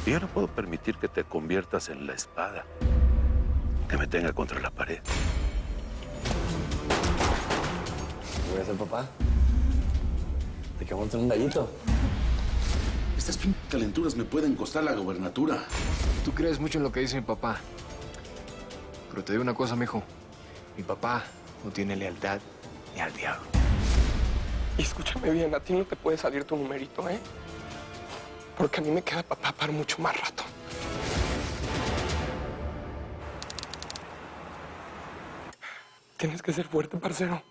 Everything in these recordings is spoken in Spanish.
Y yo no puedo permitir que te conviertas en la espada que me tenga contra la pared. Voy a ser papá. Te quiero montar un gallito. Estas calenturas me pueden costar la gobernatura. Tú crees mucho en lo que dice mi papá. Pero te digo una cosa, mijo. Mi papá no tiene lealtad ni al diablo. Y escúchame bien, a ti no te puede salir tu numerito, ¿eh? Porque a mí me queda papá para mucho más rato. Tienes que ser fuerte, parcero.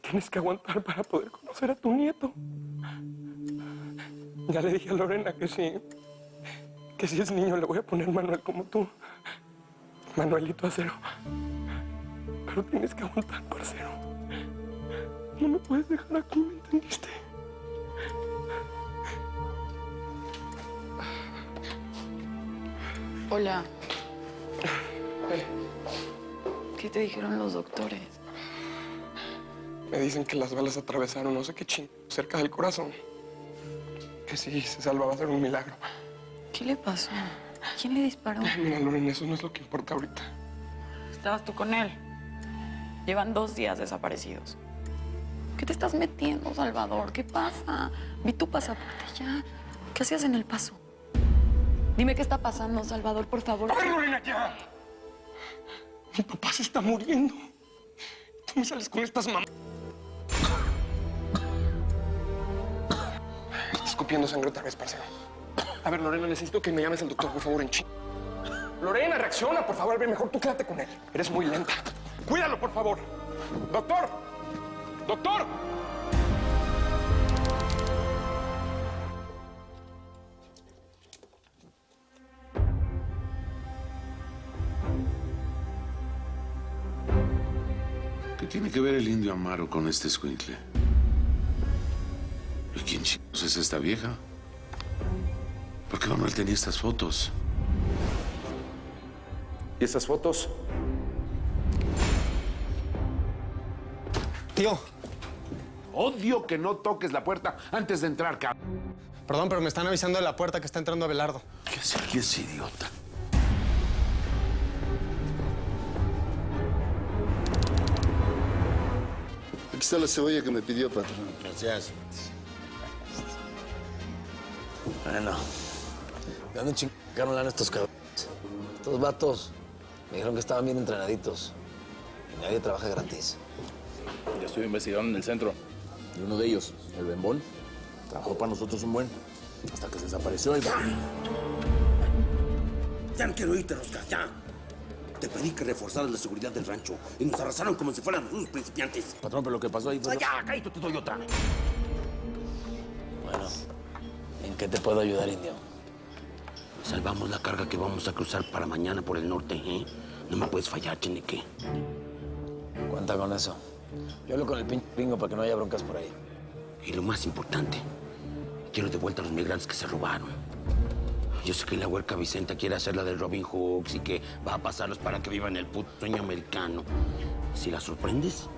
Tienes que aguantar para poder conocer a tu nieto. Ya le dije a Lorena que si es niño le voy a poner Manuel como tú. Manuelito Acero. Pero tienes que aguantar, parcero. No me puedes dejar aquí, ¿me entendiste? Hola. ¿Qué te dijeron los doctores? Me dicen que las balas atravesaron no sé qué cerca del corazón. Que si se salva va a ser un milagro. ¿Qué le pasó? ¿Quién le disparó? Mira, Lorena, eso no es lo que importa ahorita. ¿Estabas tú con él? Llevan 2 días desaparecidos. ¿Qué te estás metiendo, Salvador? ¿Qué pasa? Vi tu pasaporte ya. ¿Qué hacías en El Paso? Dime qué está pasando, Salvador, por favor. ¡A ver, Lorena, ya! Mi papá se está muriendo. Tú me sales con estas mamás. Está escupiendo sangre otra vez, parcero. A ver, Lorena, necesito que me llames al doctor, por favor, en chinga. Lorena, reacciona, por favor. A ver, mejor tú quédate con él. Eres muy lenta. Cuídalo, por favor. ¡Doctor! ¡Doctor! ¿Qué tiene que ver el indio Amaro con este escuincle? ¿Y quién chicos es esta vieja? ¿Por qué Manuel tenía estas fotos? ¿Y esas fotos? Tío, Odio que no toques la puerta antes de entrar, cabrón. perdón, pero me están avisando de la puerta que está entrando Abelardo. ¿Qué hace aquí ese idiota? Aquí está la cebolla que me pidió, patrón. Gracias. Bueno, ¿de dónde chingaron lana estos cabrones? Estos vatos me dijeron que estaban bien entrenaditos. Y nadie trabaja gratis. Ya estuve investigando en el centro. Y uno de ellos, el Bembón, trabajó para nosotros un buen. Hasta que se desapareció el... Ya no quiero irte, Rosca, ya. Te pedí que reforzaras la seguridad del rancho y nos arrasaron como si fuéramos unos principiantes. Patrón, pero lo que pasó ahí fue... Ya, cállate, te doy otra. Bueno, ¿en qué te puedo ayudar, indio? Salvamos la carga que vamos a cruzar para mañana por el norte, ¿eh? No me puedes fallar, Chenique. Cuenta con eso. Yo hablo con el pinche gringo para que no haya broncas por ahí. Y lo más importante, quiero de vuelta a los migrantes que se robaron. Yo sé que la huerca Vicenta quiere hacer la del Robin Hooks y que va a pasarlos para que vivan el puto sueño americano. Si la sorprendes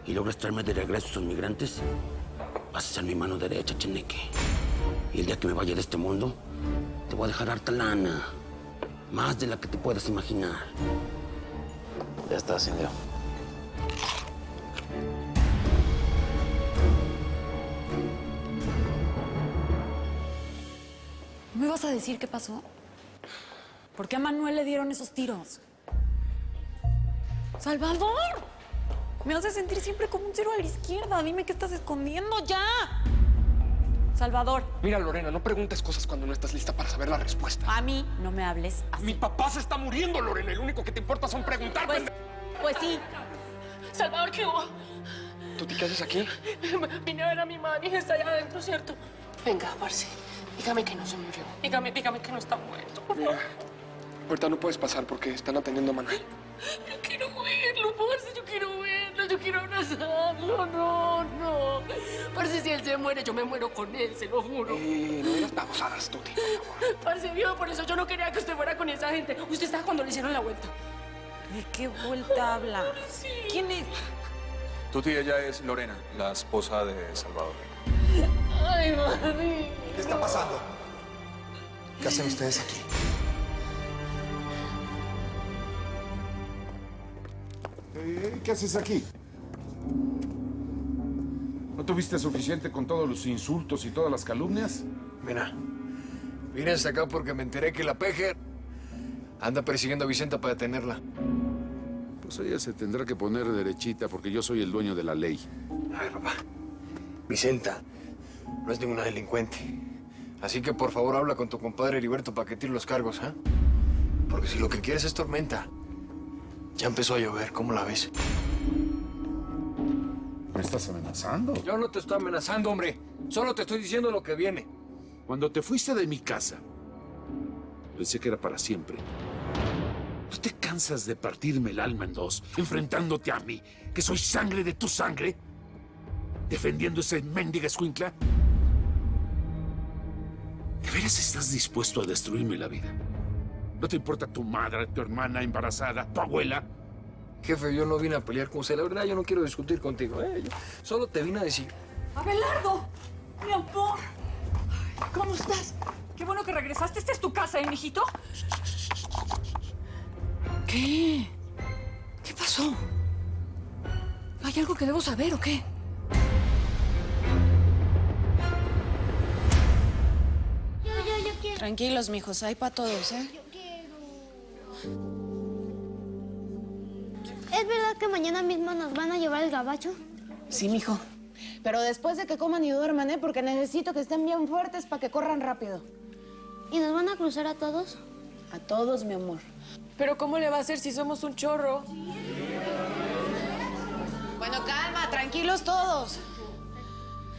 y logras traerme de regreso a esos migrantes, vas a ser mi mano derecha, Cheneque. Y el día que me vaya de este mundo, te voy a dejar harta lana. Más de la que te puedas imaginar. Ya estás, indio. ¿Me vas a decir qué pasó? ¿Por qué a Manuel le dieron esos tiros? ¡Salvador! Me hace sentir siempre como un cero a la izquierda. Dime qué estás escondiendo ya. Salvador. Mira, Lorena, no preguntes cosas cuando no estás lista para saber la respuesta. A mí no me hables así. Mi papá se está muriendo, Lorena. Lo único que te importa son preguntar. Pues sí. Salvador, ¿qué hubo? ¿Tú qué haces aquí? Vine a ver a mi mamá, mi hija está allá adentro, ¿cierto? Venga, parce, dígame que no se murió. Dígame que no está muerto, por favor. Ahorita no puedes pasar porque están atendiendo a Manuel. Yo quiero verlo, parce, yo quiero verlo, yo quiero abrazarlo, no. Parce, si él se muere, yo me muero con él, se lo juro. No digas babosadas, Tuti, por favor. Parce, vio, por eso yo no quería que usted fuera con esa gente. Usted estaba cuando le hicieron la vuelta. ¿De qué vuelta habla? Sí. ¿Quién es? Tuti, ella es Lorena, la esposa de Salvador. Ay, mami. ¿Qué está pasando? ¿Qué hacen ustedes aquí? ¿Qué haces aquí? ¿No tuviste suficiente con todos los insultos y todas las calumnias? Mira, vine hasta acá porque me enteré que la Peje anda persiguiendo a Vicenta para detenerla. Pues ella se tendrá que poner derechita porque yo soy el dueño de la ley. A ver, papá. Vicenta no es ninguna delincuente. Así que, por favor, habla con tu compadre Heriberto para que tire los cargos, ¿ah? Porque si lo que quieres es tormenta, ya empezó a llover. ¿Cómo la ves? ¿Me estás amenazando? Yo no te estoy amenazando, hombre. Solo te estoy diciendo lo que viene. Cuando te fuiste de mi casa, pensé que era para siempre. ¿No te cansas de partirme el alma en dos, enfrentándote a mí, que soy sangre de tu sangre? ¿Defendiendo ese mendiga escuincla? ¿De veras estás dispuesto a destruirme la vida? ¿No te importa tu madre, tu hermana embarazada, tu abuela? Jefe, yo no vine a pelear con usted. La verdad, yo no quiero discutir contigo, ¿eh? Yo solo te vine a decir. ¡Abelardo! ¡Mi amor! ¿Cómo estás? Qué bueno que regresaste. ¿Esta es tu casa, mijito? ¿Qué? ¿Qué pasó? ¿Hay algo que debo saber o qué? Yo quiero. Tranquilos, mijos, hay para todos, ¿eh? Yo quiero. ¿Es verdad que mañana mismo nos van a llevar el gabacho? Sí, mijo. Pero después de que coman y duerman, ¿eh? Porque necesito que estén bien fuertes para que corran rápido. ¿Y nos van a cruzar a todos? A todos, mi amor. Pero ¿cómo le va a hacer si somos un chorro? Bueno, calma, tranquilos todos.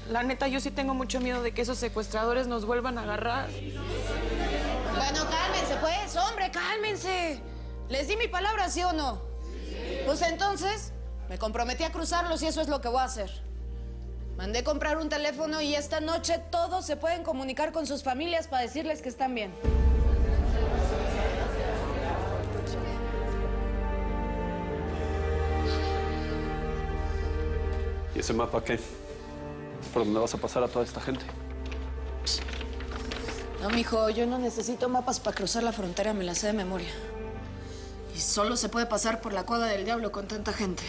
La neta, yo sí tengo mucho miedo de que esos secuestradores nos vuelvan a agarrar. Bueno, cálmense, pues, hombre, cálmense. ¿Les di mi palabra, sí o no? Pues entonces, me comprometí a cruzarlos y eso es lo que voy a hacer. Mandé comprar un teléfono y esta noche todos se pueden comunicar con sus familias para decirles que están bien. ¿Y ese mapa qué? ¿Por dónde vas a pasar a toda esta gente? No, mijo, yo no necesito mapas para cruzar la frontera, me la sé de memoria. Y solo se puede pasar por la cuadra del diablo con tanta gente.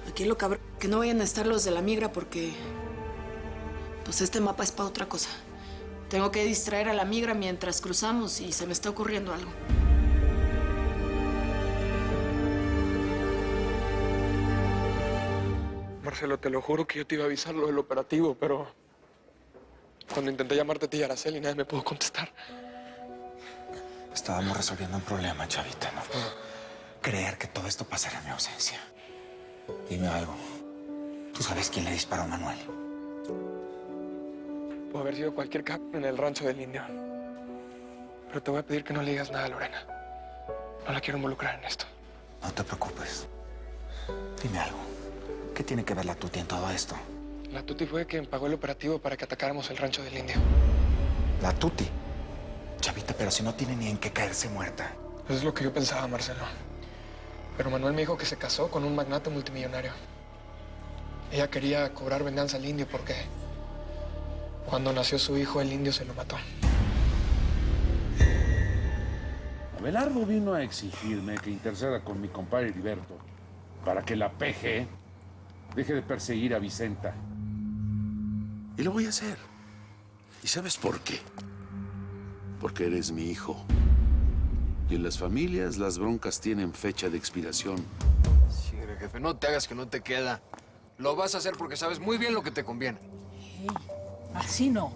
Aquí lo cabrón, que no vayan a estar los de la migra porque... pues este mapa es para otra cosa. Tengo que distraer a la migra mientras cruzamos y se me está ocurriendo algo. Marcelo, te lo juro que yo te iba a avisar lo del operativo, pero... cuando intenté llamarte a ti, Araceli, nadie me pudo contestar. Estábamos resolviendo un problema, Chavita. No puedo creer que todo esto pasara en mi ausencia. Dime algo. ¿Tú sabes quién le disparó a Manuel? Pudo haber sido cualquier cap en el rancho del Indio. Pero te voy a pedir que no le digas nada a Lorena. No la quiero involucrar en esto. No te preocupes. Dime algo. ¿Qué tiene que ver la Tuti en todo esto? La Tuti fue quien pagó el operativo para que atacáramos el rancho del Indio. ¿La Tuti? Chavita, pero si no tiene ni en qué caerse muerta. Eso es lo que yo pensaba, Marcelo. Pero Manuel me dijo que se casó con un magnate multimillonario. Ella quería cobrar venganza al Indio porque cuando nació su hijo, el Indio se lo mató. Abelardo vino a exigirme que interceda con mi compadre Heriberto para que la PG deje de perseguir a Vicenta. Y lo voy a hacer. ¿Y sabes por qué? Porque eres mi hijo. Y en las familias las broncas tienen fecha de expiración. Sí, jefe, no te hagas que no te queda. Lo vas a hacer porque sabes muy bien lo que te conviene. Hey, así no.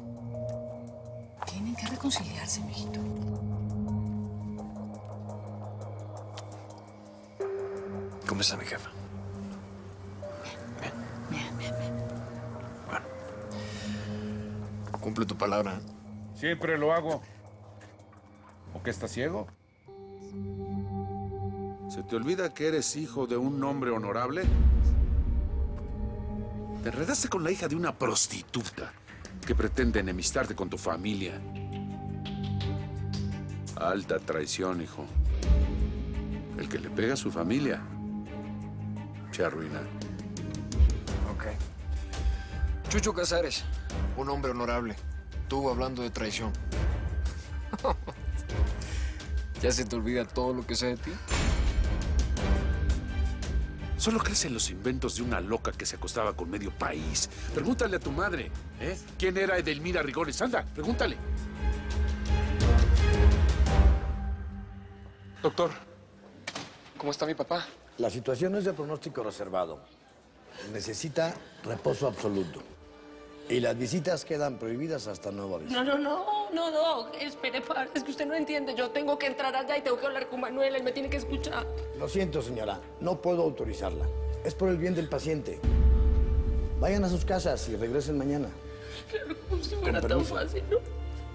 Tienen que reconciliarse, mijito. ¿Cómo está mi jefa? Bien. Bueno. Cumple tu palabra. Siempre lo hago. ¿O qué, estás ciego? ¿Se te olvida que eres hijo de un hombre honorable? Te enredaste con la hija de una prostituta que pretende enemistarte con tu familia. Alta traición, hijo. El que le pega a su familia se arruina. Ok. Chucho Casares, un hombre honorable. Tú hablando de traición. ¿Ya se te olvida todo lo que sé de ti? Solo crees en los inventos de una loca que se acostaba con medio país. Pregúntale a tu madre, ¿eh? ¿Quién era Edelmira Rigones? Anda, pregúntale. Doctor, ¿cómo está mi papá? La situación es de pronóstico reservado. Necesita reposo absoluto. Y las visitas quedan prohibidas hasta nuevo aviso. No, espere, padre, es que usted no entiende. Yo tengo que entrar allá y tengo que hablar con Manuel, él me tiene que escuchar. Lo siento, señora, no puedo autorizarla. Es por el bien del paciente. Vayan a sus casas y regresen mañana. Claro, como si fuera tan fácil, ¿no?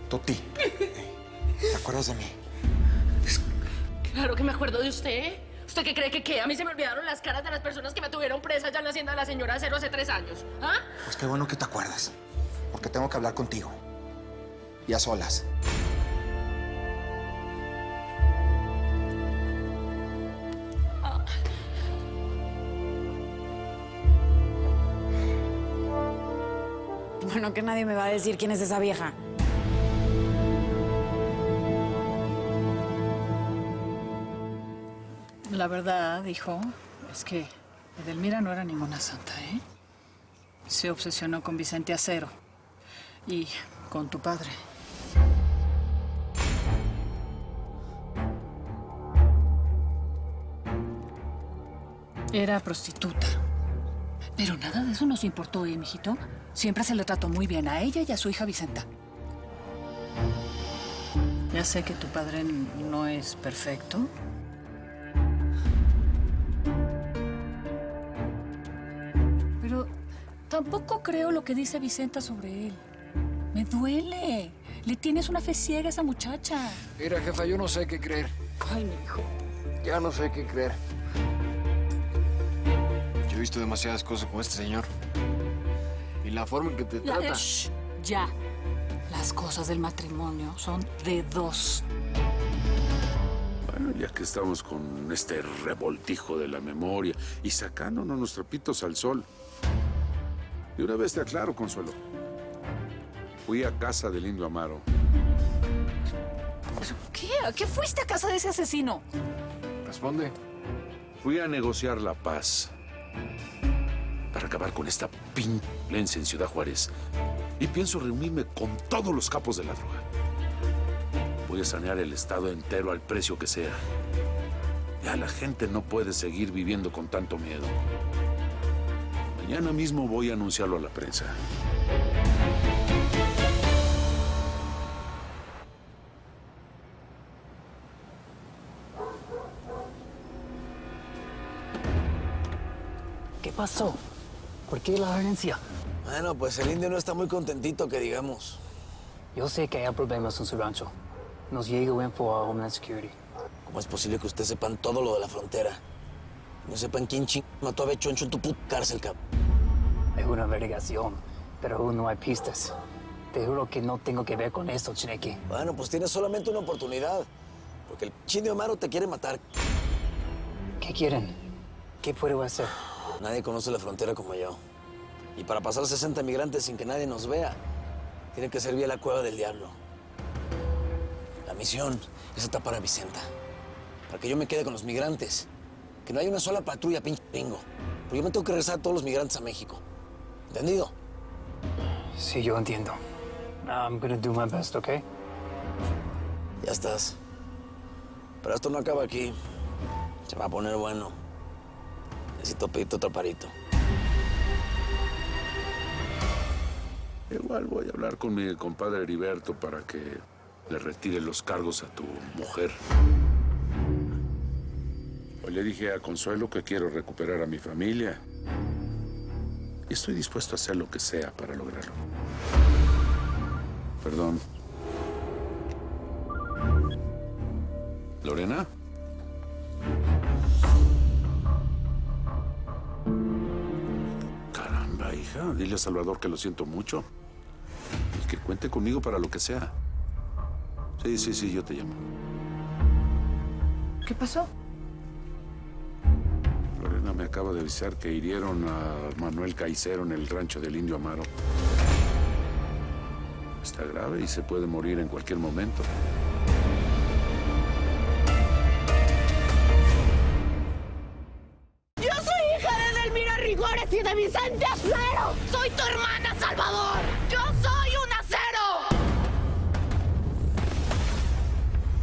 Tuti, ¿te acuerdas de mí? Claro que me acuerdo de usted. ¿Usted qué cree que qué? A mí se me olvidaron las caras de las personas que me tuvieron presa allá en la hacienda de la señora Cero hace 3 años. ¿Ah? Pues qué bueno que te acuerdas, porque tengo que hablar contigo. Y a solas. Bueno, que nadie me va a decir quién es esa vieja. La verdad, hijo, es que Edelmira no era ninguna santa, ¿eh? Se obsesionó con Vicente Acero y con tu padre. Era prostituta. Pero nada de eso nos importó, ¿eh, mijito? Siempre se le trató muy bien a ella y a su hija Vicenta. Ya sé que tu padre no es perfecto. Pero tampoco creo lo que dice Vicenta sobre él. Me duele. Le tienes una fe ciega a esa muchacha. Mira, jefa, yo no sé qué creer. Ay, mi hijo. Ya no sé qué creer. Yo he visto demasiadas cosas con este señor. Y la forma en que te trata... Ya. Las cosas del matrimonio son de 2. Bueno, ya que estamos con este revoltijo de la memoria y sacándonos nuestros trapitos al sol. De una vez te aclaro, Consuelo. Fui a casa del Indio Amaro. ¿Qué? ¿A qué fuiste a casa de ese asesino? Responde. Fui a negociar la paz para acabar con esta violencia en Ciudad Juárez. Y pienso reunirme con todos los capos de la droga. Voy a sanear el estado entero al precio que sea. Ya la gente no puede seguir viviendo con tanto miedo. Mañana mismo voy a anunciarlo a la prensa. ¿Qué pasó? ¿Por qué la violencia? Bueno, pues el indio no está muy contentito, que digamos. Yo sé que hay problemas en su rancho. Nos llega info a Homeland Security. ¿Cómo es posible que ustedes sepan todo lo de la frontera? No sepan quién mató a Bechoncho en tu puta cárcel, cabrón. Hay una investigación, pero aún no hay pistas. Te juro que no tengo que ver con esto, Chinequi. Bueno, pues tienes solamente una oportunidad. Porque el Indio Amaro te quiere matar. ¿Qué quieren? ¿Qué puedo hacer? Nadie conoce la frontera como yo. Y para pasar 60 migrantes sin que nadie nos vea, tiene que ser vía la Cueva del Diablo. La misión es atrapar a Vicenta. Para que yo me quede con los migrantes. Que no haya una sola patrulla, pinche gringo. Porque yo me tengo que regresar a todos los migrantes a México. ¿Entendido? Sí, yo entiendo. I'm gonna do my best, ¿ok? Ya estás. Pero esto no acaba aquí. Se va a poner bueno. Necesito pedirte otro parito. Igual voy a hablar con mi compadre Heriberto para que le retire los cargos a tu mujer. Hoy le dije a Consuelo que quiero recuperar a mi familia. Y estoy dispuesto a hacer lo que sea para lograrlo. Perdón. ¿Lorena? Caramba, hija. Dile a Salvador que lo siento mucho. Y que cuente conmigo para lo que sea. Sí, yo te llamo. ¿Qué pasó? Lorena me acaba de avisar que hirieron a Manuel Caicero en el rancho del Indio Amaro. Está grave y se puede morir en cualquier momento. de Vicente Acero! ¡Soy tu hermana, Salvador! ¡Yo soy